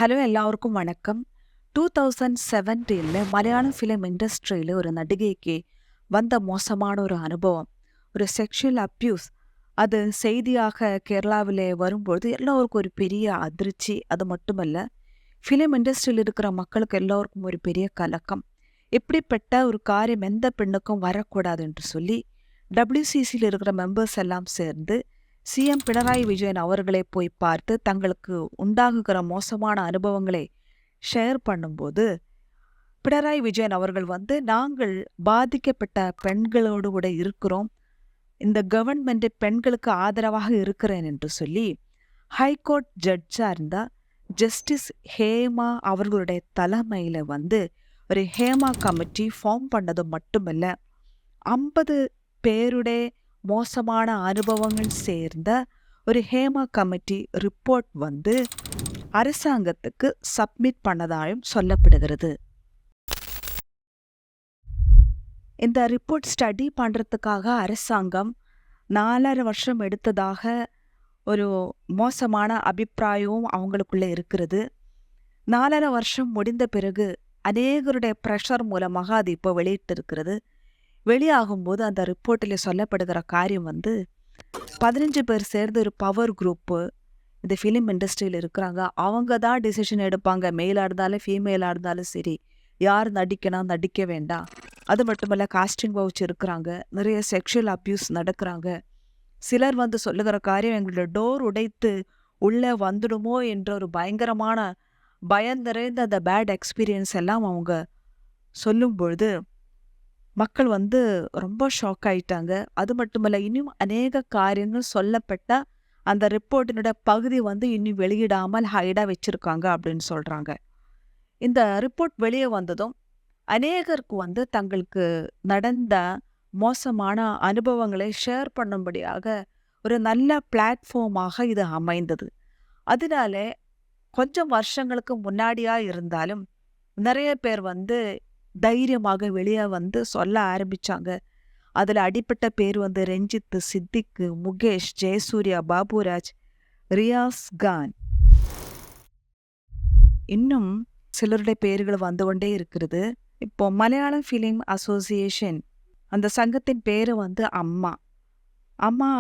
Hello എല്ലാവർക്കും വണക്കം. 2017 Malayalam film ഇൻഡസ്ട്രിയിൽ ഒരു നടികയ്ക്ക് വന്ന மோசமான ஒரு அனுபவம், ஒரு செக்ஷுவல் அப்யூஸ். அது செய்தியாக கேரளாவில் வரும்பொழுது எல்லோருக்கும் ஒரு பெரிய அதிர்ச்சி. அது மட்டுமல்ல, ஃபிலிம் இண்டஸ்ட்ரியில் இருக்கிற மக்களுக்கு எல்லோருக்கும் ஒரு பெரிய கலக்கம். இப்படிப்பட்ட ஒரு காரியம் எந்த பெண்ணுக்கும் வரக்கூடாது என்று சொல்லி டபிள்யூசிசியில் இருக்கிற மெம்பர்ஸ் எல்லாம் சேர்ந்து சிஎம் பினராயி விஜயன் அவர்களை போய் பார்த்து தங்களுக்கு உண்டாகுகிற மோசமான அனுபவங்களை ஷேர் பண்ணும்போது, பினராயி விஜயன் அவர்கள் நாங்கள் பாதிக்கப்பட்ட பெண்களோடு கூட இருக்கிறோம், இந்த கவர்மெண்ட் பெண்களுக்கு ஆதரவாக இருக்கிறேன் என்று சொல்லி ஹைகோர்ட் ஜட்ஜா இருந்தா ஜஸ்டிஸ் ஹேமா அவர்களுடைய தலைமையில ஒரு ஹேமா கமிட்டி ஃபார்ம் பண்ணது மட்டுமல்ல, 50 பேருடைய மோசமான அனுபவங்கள் சேர்ந்த ஒரு ஹேமா கமிட்டி ரிப்போர்ட் அரசாங்கத்துக்கு சப்மிட் பண்ணதாயும் சொல்லப்படுகிறது. இந்த ரிப்போர்ட் ஸ்டடி பண்றதுக்காக அரசாங்கம் 4.5 வருஷம் எடுத்ததாக ஒரு மோசமான அபிப்பிராயமும் அவங்களுக்குள்ள இருக்கிறது. 4.5 வருஷம் முடிந்த பிறகு அநேகருடைய ப்ரெஷர் மூலமாக அது இப்போ வெளியிட்டு இருக்கிறது. வெளியாகும்போது அந்த ரிப்போர்ட்டில் சொல்லப்படுகிற காரியம் 15 பேர் சேர்ந்து ஒரு பவர் குரூப்பு இந்த ஃபிலிம் இண்டஸ்ட்ரியில் இருக்கிறாங்க. அவங்க தான் டிசிஷன் எடுப்பாங்க. மேலாக இருந்தாலும் ஃபீமேலாக இருந்தாலும் சரி, யார் நடிக்கணும் நடிக்க வேண்டாம். அது மட்டுமல்ல, காஸ்டிங் வவுச் இருக்கிறாங்க, நிறைய செக்ஷுவல் அப்யூஸ் நடக்கிறாங்க. சிலர் சொல்லுகிற காரியம், எங்களோட டோர் உடைத்து உள்ளே வந்துடுமோ என்ற ஒரு பயங்கரமான பயம் நிறைந்த அந்த பேட் எக்ஸ்பீரியன்ஸ் எல்லாம் அவங்க சொல்லும் பொழுது மக்கள் ரொம்ப ஷாக் ஆயிட்டாங்க. அது மட்டுமல்ல, இன்னும் அநேக காரியங்கள் சொல்லப்பட்ட அந்த ரிப்போர்ட்டினோட பகுதி இன்னும் வெளியிடாமல் ஹைடா வச்சிருக்காங்க அப்படின்னு சொல்றாங்க. இந்த ரிப்போர்ட் வெளியே வந்ததும் அநேகருக்கு தங்களுக்கு நடந்த மோசமான அனுபவங்களை ஷேர் பண்ணும்படியாக ஒரு நல்ல பிளாட்ஃபார்மாக இது அமைந்தது. அதனால கொஞ்சம் வருஷங்களுக்கு முன்னாடியா இருந்தாலும் நிறைய பேர் தைரியமாக வெளியே சொல்ல ஆரம்பிச்சாங்க. அதில் அடிப்பட்ட பேர் ரஞ்சித், சித்திக், முகேஷ், ஜெயசூர்யா, பாபுராஜ், ரியாஸ் கான், இன்னும் சிலருடைய பேர்கள் கொண்டே இருக்கிறது. இப்போ மலையாளம் ஃபிலிம் அசோசியேஷன், அந்த சங்கத்தின் பேரு அம்மா. அம்மா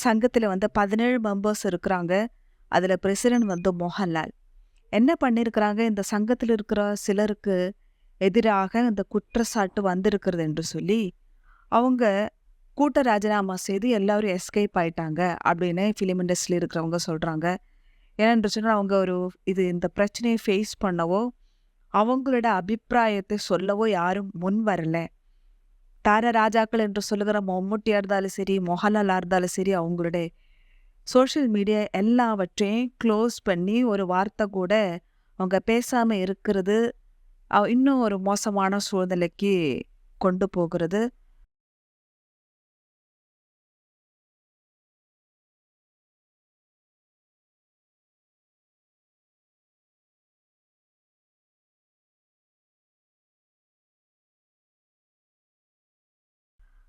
சங்கத்தில் 17 மெம்பர்ஸ் இருக்கிறாங்க. அதில் பிரசிடென்ட் மோகன்லால். என்ன பண்ணியிருக்கிறாங்க, இந்த சங்கத்தில் இருக்கிற சிலருக்கு எதிராக இந்த குற்றச்சாட்டு வந்திருக்கிறது என்று சொல்லி அவங்க கூட்ட ராஜினாமா செய்து எல்லாரும் எஸ்கேப் ஆயிட்டாங்க அப்படின்னு ஃபிலிம் இண்டஸ்ட்ரியில் இருக்கிறவங்க சொல்கிறாங்க. ஏனென்று சொன்னால் அவங்க இந்த பிரச்சனையை ஃபேஸ் பண்ணவோ அவங்களோட அபிப்பிராயத்தை சொல்லவோ யாரும் முன் வரல. தார ராஜாக்கள் என்று சொல்லுகிற மம்முட்டியாக இருந்தாலும் சரி, மோகன்லாலாக இருந்தாலும் சரி, அவங்களுடைய சோஷியல் மீடியா எல்லாவற்றையும் க்ளோஸ் பண்ணி ஒரு வார்த்தை கூட அவங்க பேசாமல் இருக்கிறது இன்னும் ஒரு மோசமான சூழ்நிலைக்கு கொண்டு போகிறது.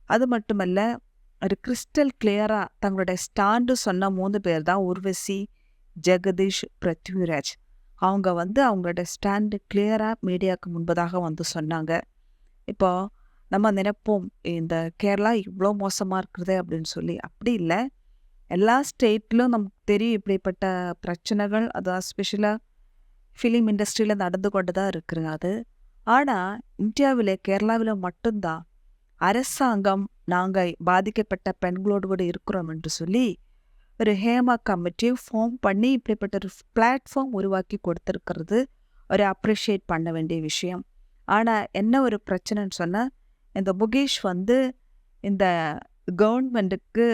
அது மட்டுமல்ல, ஒரு கிறிஸ்டல் கிளியரா தங்களுடைய ஸ்டாண்டு சொன்ன 3 பேர் தான் உர்வசி, ஜெகதீஷ், பிருத்விராஜ். அவங்க அவங்களோட ஸ்டாண்டு கிளியராக மீடியாவுக்கு முன்பதாக சொன்னாங்க. இப்போ நம்ம நினைப்போம், இந்த கேரளா இவ்வளோ மோசமாக இருக்குது அப்படின்னு சொல்லி. அப்படி இல்லை. எல்லா ஸ்டேட்லும் நமக்கு தெரியும் இப்படிப்பட்ட பிரச்சனைகள், அதான் ஸ்பெஷலாக ஃபிலிம் இண்டஸ்ட்ரியில் நடந்து கொண்டு தான் இருக்கிறது. ஆனால் இந்தியாவில் கேரளாவில் மட்டும்தான் அரசாங்கம் நாங்கள் பாதிக்கப்பட்ட பெண்களோடு கூட இருக்கிறோம் என்று சொல்லி ஒரு ஹேமா கமிட்டியை ஃபார்ம் பண்ணி இப்படிப்பட்ட ஒரு பிளாட்ஃபார்ம் உருவாக்கி கொடுத்துருக்கிறது ஒரு அப்ரிஷியேட் பண்ண வேண்டிய விஷயம். ஆனால் என்ன ஒரு பிரச்சனைன்னு சொன்னால், இந்த முகேஷ் இந்த கவர்மெண்ட்டுக்கு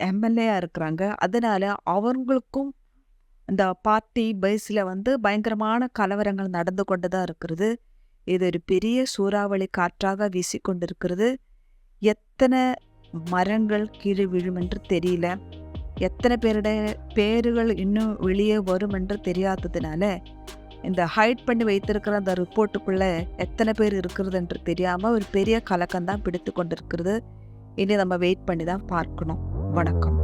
எம்எல்ஏயாக இருக்கிறாங்க. அதனால அவங்களுக்கும் இந்த பார்ட்டி பேஸில் பயங்கரமான கலவரங்கள் நடந்து கொண்டு தான் இருக்கிறது. இது ஒரு பெரிய சூறாவளி காற்றாக வீசிக்கொண்டிருக்கிறது. எத்தனை மரங்கள் கீழே விழும் என்று தெரியல, எத்தனை பேருடைய பேர்கள் இன்னும் வெளியே வரும் என்று தெரியாததுனால இந்த ஹைட் பண்ணி வைத்திருக்கிற அந்த ரிப்போர்ட்டுக்குள்ள எத்தனை பேர் இருக்கிறது என்று தெரியாமல் ஒரு பெரிய கலக்கம்தான் பிடித்து கொண்டிருக்கிறது. இனி நம்ம வெயிட் பண்ணி தான் பார்க்கணும். வணக்கம்.